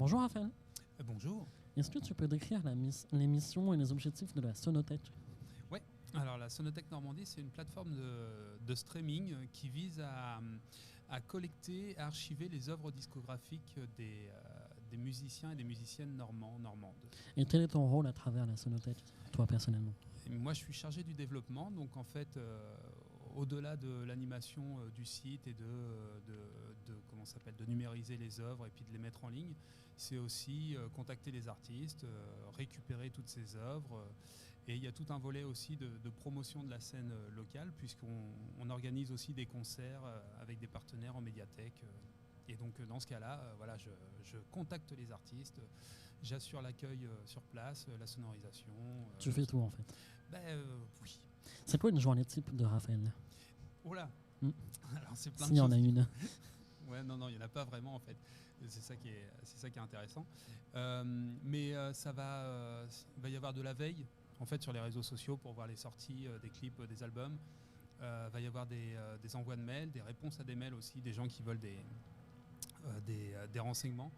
Bonjour Raphaël, Bonjour. est-ce que tu peux décrire les missions et les objectifs de la Sonothèque? Ouais. Alors la Sonothèque Normandie, c'est une plateforme de streaming qui vise à collecter, à archiver les œuvres discographiques des musiciens et des musiciennes normandes. Et quel est ton rôle à travers la Sonothèque, toi personnellement? Et moi, je suis chargé du développement, donc en fait, au-delà de l'animation du site et comment ça s'appelle, de numériser les œuvres et puis de les mettre en ligne, c'est aussi contacter les artistes, récupérer toutes ces œuvres. Et il y a tout un volet aussi de promotion de la scène locale, puisqu'on organise aussi des concerts avec des partenaires en médiathèque. Et donc dans ce cas-là, voilà, je contacte les artistes, j'assure l'accueil sur place, la sonorisation. Tu fais tout en fait. Oui. C'est quoi une journée type de Raphaël? Oh là. Alors c'est plein S'il de y en choses. a une. Ouais, non, il n'y en a pas vraiment en fait. C'est ça qui est intéressant. Ça va y avoir de la veille en fait sur les réseaux sociaux pour voir les sorties des clips, des albums. Va y avoir des envois de mails, des réponses à des mails aussi, des gens qui veulent des renseignements.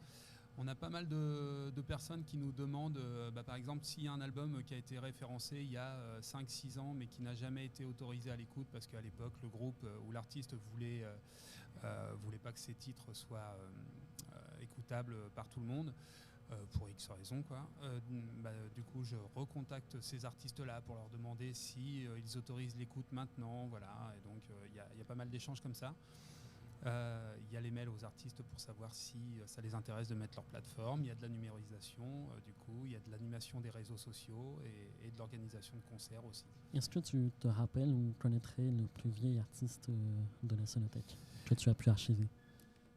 On a pas mal de personnes qui nous demandent, par exemple, s'il y a un album qui a été référencé il y a 5-6 ans, mais qui n'a jamais été autorisé à l'écoute, parce qu'à l'époque, le groupe ou l'artiste voulait pas que ses titres soient écoutables par tout le monde, pour X raisons, quoi. Du coup, je recontacte ces artistes-là pour leur demander si ils autorisent l'écoute maintenant, voilà. Et donc, il y a pas mal d'échanges comme ça. Il y a les mails aux artistes pour savoir si ça les intéresse de mettre leur plateforme. Il y a de la numérisation, du coup, il y a de l'animation des réseaux sociaux et de l'organisation de concerts aussi. Est-ce que tu te rappelles ou connaîtrais le plus vieil artiste de la Sonothèque que tu as pu archiver?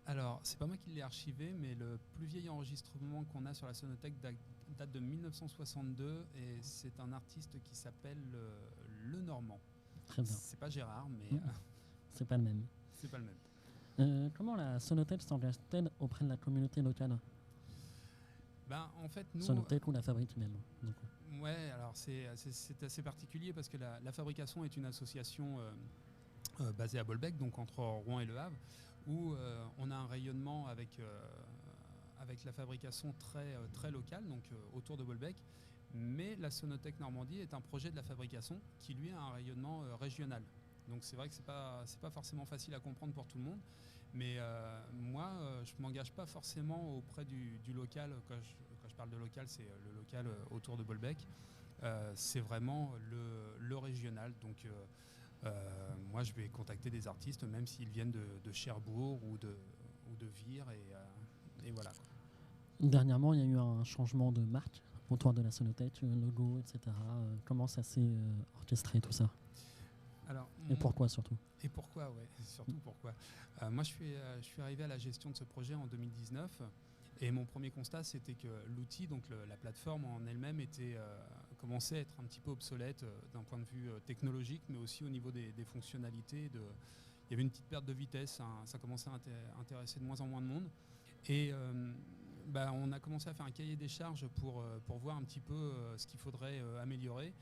Alors, c'est pas moi qui l'ai archivé, mais le plus vieil enregistrement qu'on a sur la Sonothèque date de 1962 et c'est un artiste qui s'appelle Le Normand. Très bien. C'est pas Gérard, mais c'est pas le même. C'est pas le même. Comment la Sonothèque s'engage-t-elle auprès de la communauté locale? En fait, nous... Sonothèque ou la fabrique même, du coup. Ouais, alors c'est assez particulier parce que la fabrication est une association basée à Bolbec, donc entre Rouen et Le Havre, où on a un rayonnement avec la fabrication très locale, donc autour de Bolbec. Mais la Sonothèque Normandie est un projet de la fabrication qui, lui, a un rayonnement régional. Donc c'est vrai que c'est pas forcément facile à comprendre pour tout le monde. Mais moi, je ne m'engage pas forcément auprès du local. Quand je parle de local, c'est le local autour de Bolbec. C'est vraiment le régional. Donc moi, je vais contacter des artistes, même s'ils viennent de Cherbourg ou de Vire. Et voilà. Dernièrement, il y a eu un changement de marque autour de la Sonothèque, logo, etc. Comment ça s'est orchestré tout ça? Et pourquoi surtout? Et pourquoi, ouais, surtout pourquoi. Moi, je suis arrivé à la gestion de ce projet en 2019 et mon premier constat, c'était que l'outil, donc la plateforme en elle-même, commençait à être un petit peu obsolète d'un point de vue technologique, mais aussi au niveau des fonctionnalités. Il y avait une petite perte de vitesse, ça commençait à intéresser de moins en moins de monde. Et on a commencé à faire un cahier des charges pour voir un petit peu ce qu'il faudrait améliorer.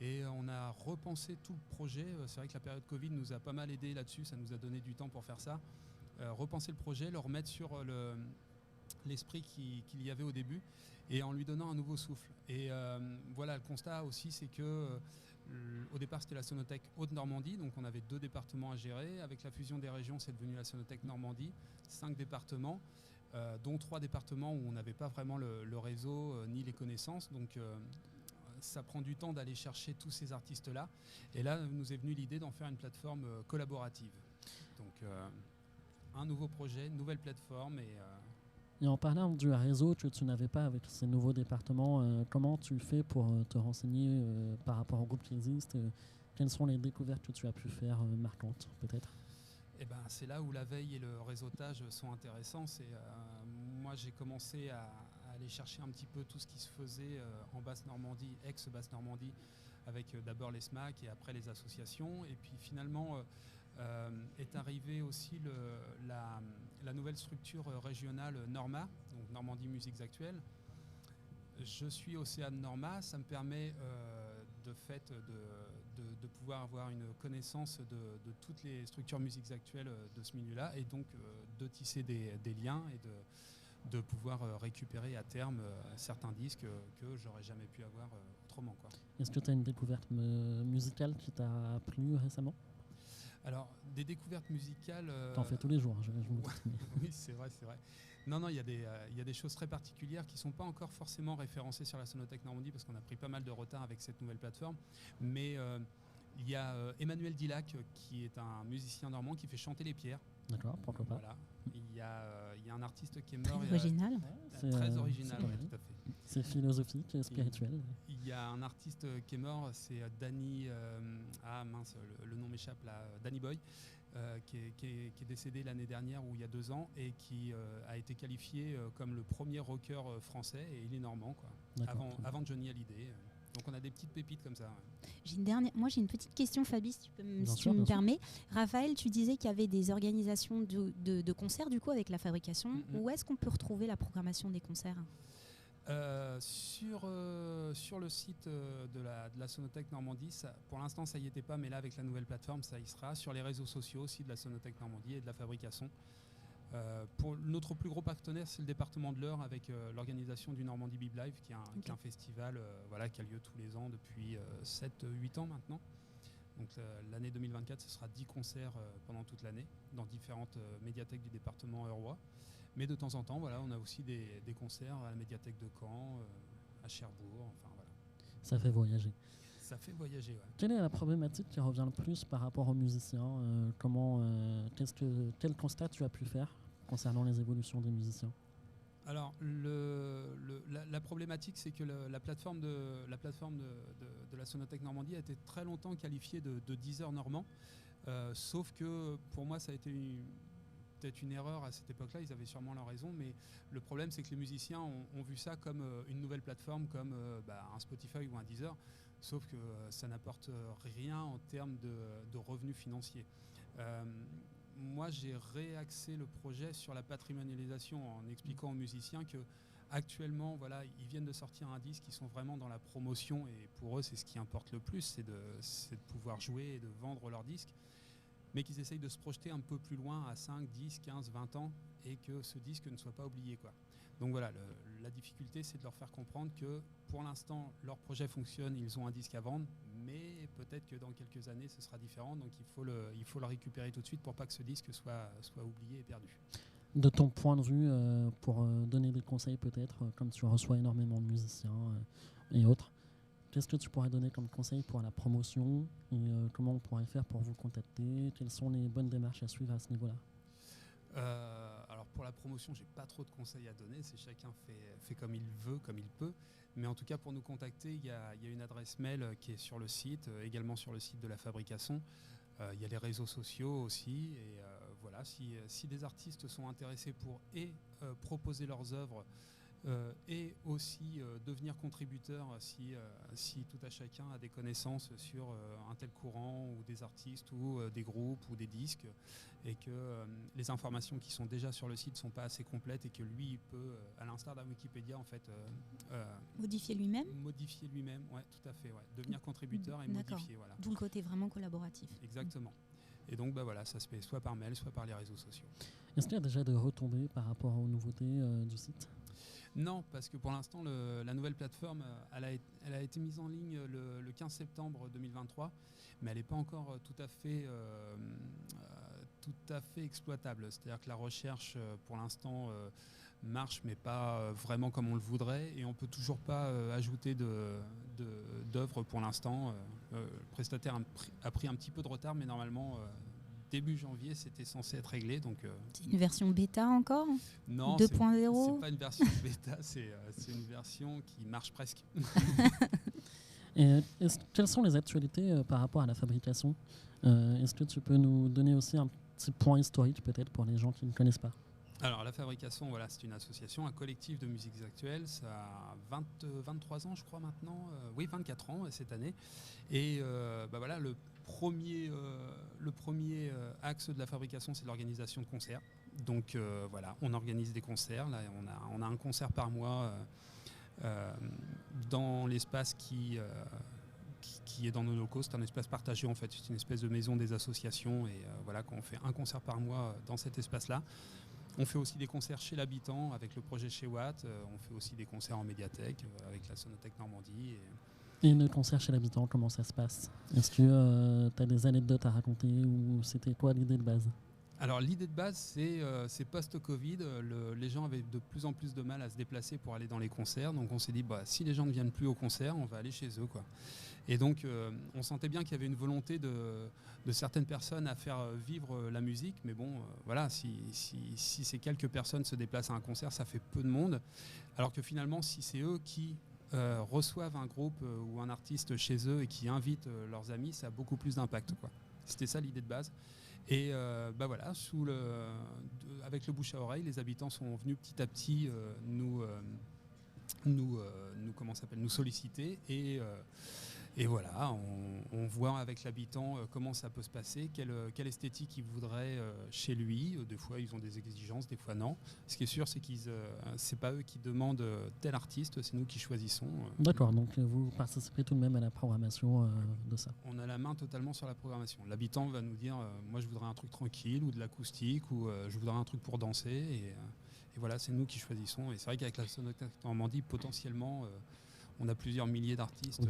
Et on a repensé tout le projet. C'est vrai que la période Covid nous a pas mal aidé là-dessus, ça nous a donné du temps pour faire ça. Repenser le projet, le remettre sur l'esprit qu'il y avait au début et en lui donnant un nouveau souffle. Et voilà, le constat aussi, c'est que au départ, c'était la Sonothèque Haute-Normandie, donc on avait 2 départements à gérer. Avec la fusion des régions, c'est devenu la Sonothèque Normandie, 5 départements, dont 3 départements où on n'avait pas vraiment le réseau ni les connaissances. Donc ça prend du temps d'aller chercher tous ces artistes-là. Et là, nous est venue l'idée d'en faire une plateforme collaborative. Donc un nouveau projet, une nouvelle plateforme. Et en parlant du réseau que tu n'avais pas avec ces nouveaux départements, comment tu fais pour te renseigner par rapport au groupe qui existe? Quelles sont les découvertes que tu as pu faire marquantes, peut-être? C'est là où la veille et le réseautage sont intéressants. Moi, j'ai commencé à aller chercher un petit peu tout ce qui se faisait en Basse-Normandie, ex-Basse-Normandie, avec d'abord les SMAC et après les associations. Et puis finalement, est arrivée aussi la nouvelle structure régionale Norma, donc Normandie Musiques Actuelles. Je suis Océane Norma, ça me permet de pouvoir avoir une connaissance de toutes les structures musiques actuelles de ce milieu-là et donc de tisser des liens et de pouvoir récupérer à terme certains disques que j'aurais jamais pu avoir autrement, quoi. Est-ce que tu as une découverte musicale qui t'a plu récemment? Alors, des découvertes musicales... T'en fais tous les jours, je me doute. Oui, c'est vrai, c'est vrai. Non, il y a des choses très particulières qui ne sont pas encore forcément référencées sur la Sonothèque Normandie parce qu'on a pris pas mal de retard avec cette nouvelle plateforme. Mais il y a Emmanuel Dillac qui est un musicien normand qui fait chanter les pierres. D'accord, pourquoi pas. Voilà. Il y a un artiste qui est mort. Très original. Très original, c'est ouais, tout à fait. C'est philosophique et spirituel. Il y a un artiste qui est mort, c'est Danny, le nom m'échappe là, Danny Boy, qui est décédé l'année dernière ou il y a 2 ans et qui a été qualifié comme le premier rocker français et il est normand, quoi, avant Johnny Hallyday. Donc on a des petites pépites comme ça. Ouais. J'ai une petite question, Fabi, si tu me permets. Raphaël, tu disais qu'il y avait des organisations de concerts du coup avec la fabrication. Où est-ce qu'on peut retrouver la programmation des concerts? Sur le site de la Sonothèque Normandie, pour l'instant ça y était pas, mais là avec la nouvelle plateforme ça y sera. Sur les réseaux sociaux aussi de la Sonothèque Normandie et de la fabrication. Pour notre plus gros partenaire, c'est le département de l'Eure avec l'organisation du Normandie Bib Live, qui est un festival qui a lieu tous les ans depuis 7-8 ans maintenant. Donc l'année 2024, ce sera 10 concerts pendant toute l'année dans différentes médiathèques du département eurrois. Mais de temps en temps, on a aussi des concerts à la médiathèque de Caen, à Cherbourg, enfin voilà. Ça fait voyager. Ça fait voyager, ouais. Quelle est la problématique qui revient le plus par rapport aux musiciens? Quel constat tu as pu faire concernant les évolutions des musiciens? Alors, la problématique, c'est que la plateforme de la Sonothèque Normandie a été très longtemps qualifiée de Deezer normand, sauf que pour moi, ça a été peut-être une erreur à cette époque-là, ils avaient sûrement leur raison, mais le problème, c'est que les musiciens ont vu ça comme une nouvelle plateforme, comme un Spotify ou un Deezer, sauf que ça n'apporte rien en termes de revenus financiers. Moi, j'ai réaxé le projet sur la patrimonialisation en expliquant aux musiciens que actuellement, ils viennent de sortir un disque, ils sont vraiment dans la promotion et pour eux, c'est ce qui importe le plus, c'est de pouvoir jouer et de vendre leurs disques, mais qu'ils essayent de se projeter un peu plus loin à 5, 10, 15, 20 ans et que ce disque ne soit pas oublié, quoi. Donc voilà, la difficulté, c'est de leur faire comprendre que pour l'instant, leur projet fonctionne, ils ont un disque à vendre, mais peut-être que dans quelques années, ce sera différent. Donc il faut le récupérer tout de suite pour pas que ce disque soit oublié et perdu. De ton point de vue, pour donner des conseils peut-être, comme tu reçois énormément de musiciens et autres, qu'est-ce que tu pourrais donner comme conseil pour la promotion et comment on pourrait faire pour vous contacter? Quelles sont les bonnes démarches à suivre à ce niveau-là? Alors pour la promotion, j'ai pas trop de conseils à donner, c'est chacun fait comme il veut, comme il peut. Mais en tout cas, pour nous contacter, il y a une adresse mail qui est sur le site, également sur le site de la fabrication. Il y a les réseaux sociaux aussi. Et voilà, si des artistes sont intéressés pour proposer leurs œuvres et aussi devenir contributeur si tout à chacun a des connaissances sur un tel courant ou des artistes ou des groupes ou des disques et que les informations qui sont déjà sur le site ne sont pas assez complètes et que lui il peut, à l'instar d'un Wikipédia en fait modifier lui-même, ouais, tout à fait, ouais. Devenir contributeur et modifier, voilà. D'où le côté vraiment collaboratif. Exactement. Et donc ça se fait soit par mail, soit par les réseaux sociaux. Est-ce qu'il y a déjà de retombées par rapport aux nouveautés du site? Non, parce que pour l'instant, la nouvelle plateforme, elle a été mise en ligne le 15 septembre 2023, mais elle n'est pas encore tout à fait exploitable. C'est-à-dire que la recherche, pour l'instant, marche, mais pas vraiment comme on le voudrait, et on ne peut toujours pas ajouter d'œuvres pour l'instant. Le prestataire a pris un petit peu de retard, mais normalement... début janvier, c'était censé être réglé. C'est une version bêta encore? Non, 2.0? c'est pas une version bêta, c'est une version qui marche presque. Et quelles sont les actualités par rapport à la fabrication? Est-ce que tu peux nous donner aussi un petit point historique peut-être pour les gens qui ne connaissent pas? Alors la fabrication, c'est une association, un collectif de musiques actuelles, ça a 23 ans je crois maintenant, 24 ans cette année. Et le premier axe de la fabrication, c'est l'organisation de concerts. Donc on organise des concerts, là on a un concert par mois dans l'espace qui est dans nos locaux. C'est un espace partagé en fait, c'est une espèce de maison des associations et quand on fait un concert par mois dans cet espace-là. On fait aussi des concerts chez l'habitant avec le projet chez Watt. On fait aussi des concerts en médiathèque avec la Sonothèque Normandie. Et le concert chez l'habitant, comment ça se passe? Est-ce que tu as des anecdotes à raconter ou c'était quoi l'idée de base? Alors l'idée de base, c'est post-Covid, les gens avaient de plus en plus de mal à se déplacer pour aller dans les concerts. Donc on s'est dit, si les gens ne viennent plus au concert, on va aller chez eux, quoi. Et donc on sentait bien qu'il y avait une volonté de certaines personnes à faire vivre la musique. Mais bon, voilà, si ces quelques personnes se déplacent à un concert, ça fait peu de monde. Alors que finalement, si c'est eux qui reçoivent un groupe ou un artiste chez eux et qui invitent leurs amis, ça a beaucoup plus d'impact, quoi. C'était ça l'idée de base. Et voilà, avec le bouche à oreille, les habitants sont venus petit à petit nous solliciter et voilà, on voit avec l'habitant comment ça peut se passer, quelle esthétique il voudrait chez lui. Des fois, ils ont des exigences, des fois non. Ce qui est sûr, c'est que c'est pas eux qui demandent tel artiste, c'est nous qui choisissons. D'accord, donc vous participez tout de même à la programmation de ça. On a la main totalement sur la programmation. L'habitant va nous dire, moi je voudrais un truc tranquille ou de l'acoustique ou je voudrais un truc pour danser. Et voilà, c'est nous qui choisissons. Et c'est vrai qu'avec la Sonothèque Normandie, potentiellement... on a plusieurs milliers d'artistes.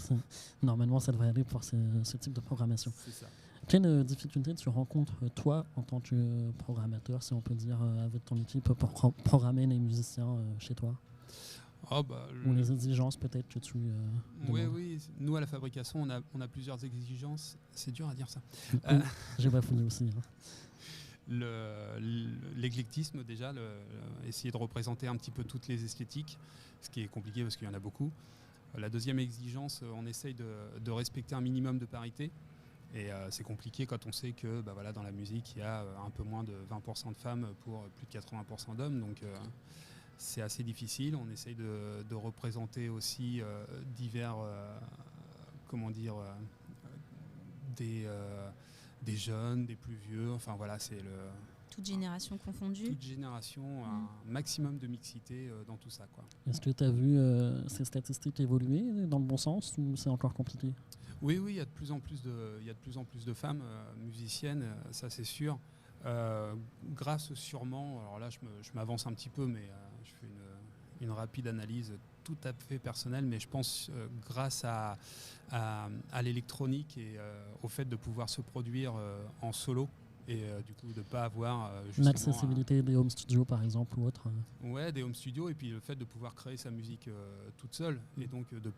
Oui, normalement, ça devrait aller pour ce type de programmation. C'est ça. Quelle difficulté tu rencontres, toi, en tant que programmateur, si on peut dire, avec ton équipe, pour programmer les musiciens chez toi? Ou les exigences, peut-être, que tu Oui. Nous, à la fabrication, on a plusieurs exigences. C'est dur à dire ça. J'ai bafouillé aussi. L'éclectisme, déjà, essayer de représenter un petit peu toutes les esthétiques, ce qui est compliqué parce qu'il y en a beaucoup. La deuxième exigence, on essaye de respecter un minimum de parité. Et c'est compliqué quand on sait que dans la musique, il y a un peu moins de 20% de femmes pour plus de 80% d'hommes. Donc c'est assez difficile. On essaye de représenter aussi divers, des jeunes, des plus vieux. Enfin voilà, c'est toute génération confondue. Toute génération, un maximum de mixité dans tout ça, quoi. Est-ce que tu as vu ces statistiques évoluer dans le bon sens ou c'est encore compliqué? Oui, il y a de plus en plus de femmes musiciennes, ça c'est sûr. Grâce sûrement, alors là je m'avance un petit peu, mais je fais une rapide analyse tout à fait personnelle, mais je pense grâce à l'électronique et au fait de pouvoir se produire en solo et du coup de ne pas avoir l'accessibilité des home studios par exemple ou autre. Ouais, des home studios et puis le fait de pouvoir créer sa musique toute seule et donc de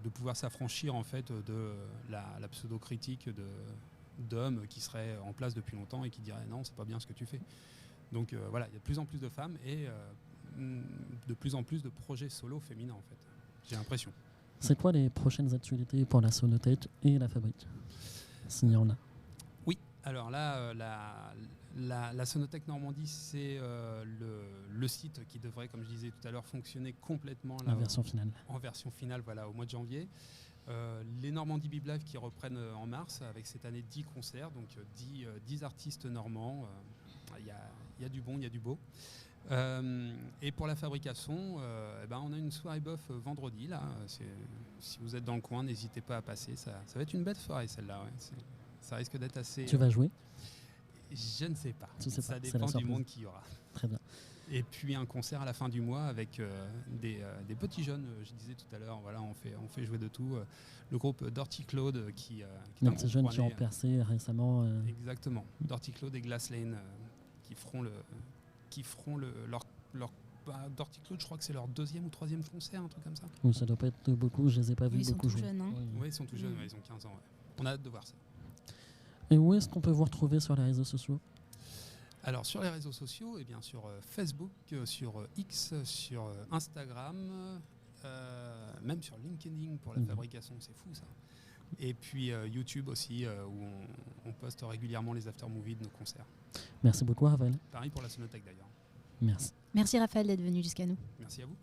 pouvoir s'affranchir en fait de la pseudo-critique d'hommes qui seraient en place depuis longtemps et qui diraient non, c'est pas bien ce que tu fais. Donc voilà, il y a de plus en plus de femmes et de plus en plus de projets solo féminins en fait. J'ai l'impression. C'est quoi les prochaines actualités pour la Sonothèque et la Fabrique, s'il y en a? Oui, alors là, la Sonothèque Normandie, c'est le site qui devrait, comme je disais tout à l'heure, fonctionner complètement en version finale. En version finale, voilà, au mois de janvier. Les Normandie Bib Live qui reprennent en mars avec cette année 10 concerts, donc 10 artistes normands. Il y a du bon, il y a du beau. Et pour la fabrication, on a une soirée bof vendredi. Là. Si vous êtes dans le coin, n'hésitez pas à passer. Ça va être une belle soirée celle-là. Ouais. Ça risque d'être assez... Tu vas jouer? Je ne sais pas. Ça dépend du monde qu'il y aura. Très bien. Et puis un concert à la fin du mois avec des petits jeunes, je disais tout à l'heure, voilà, on fait jouer de tout. Le groupe Dirty Claude qui les petits jeunes qui ont percé récemment. Exactement. Dirty Claude et Glass Lane qui feront leur Dirty Claude, je crois que c'est leur 2e ou 3e concert, un truc comme ça. Oui, ça doit pas être beaucoup, je les ai pas vus beaucoup jouer. Jeunes, hein. Oui, ils sont tout jeunes, ils ont 15 ans. Ouais. On a hâte de voir ça. Et où est-ce qu'on peut vous retrouver sur les réseaux sociaux? Alors sur les réseaux sociaux, eh bien, sur Facebook, sur X, sur Instagram, même sur LinkedIn pour la fabrication, c'est fou ça. Et puis YouTube aussi, où on poste régulièrement les after-movies de nos concerts. Merci beaucoup, Raphaël. Pareil pour la Sonothèque d'ailleurs. Merci. Merci Raphaël d'être venu jusqu'à nous. Merci à vous.